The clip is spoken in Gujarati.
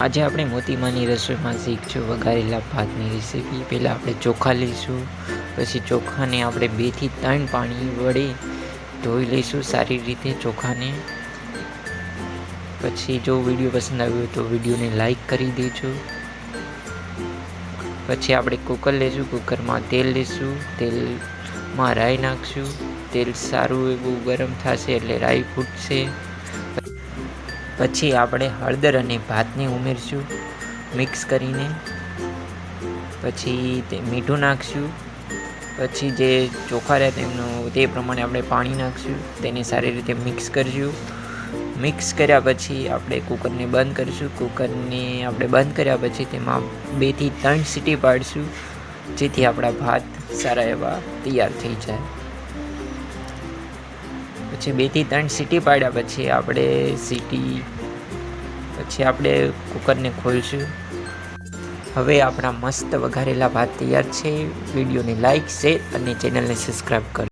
આજે આપણે મોતીમાની રસોઈમાં શીખશું વઘારેલા ભાતની રેસીપી। પહેલાં આપણે ચોખા લઈશું, પછી ચોખાને આપણે 2 થી 3 પાણી વડે ધોઈ લઈશું સારી રીતે ચોખાને। પછી જો વિડીયો પસંદ આવ્યો તો વિડીયોને લાઈક કરી દેજો। પછી આપણે કુકર લઈશું, કુકરમાં તેલ લઈશું, તેલમાં રાઈ નાખશું। તેલ સારું એવું ગરમ થશે એટલે રાઈ ફૂટશે। પછી આપણે હળદર અને ભાતને ઉમેરશું મિક્સ કરીને। પછી મીઠું નાખશું। પછી જે ચોખા રહ્યા તેમનું તે પ્રમાણે આપણે પાણી નાખશું, તેને સારી રીતે મિક્સ કરશું। મિક્સ કર્યા પછી આપણે કુકરને બંધ કરીશું। કુકરને આપણે બંધ કર્યા પછી તેમાં 2 થી 3 સીટી પાડીશું, જેથી આપણા ભાત સારા એવા તૈયાર થઈ જાય। પછી 2 થી 3 સીટી પાડ્યા પછી આપણે કુકરને ખોલશું। હવે આપણા મસ્ત વઘારેલા ભાત તૈયાર છે। વિડીયોને લાઈક, શેર અને ચેનલને સબસ્ક્રાઈબ કરો।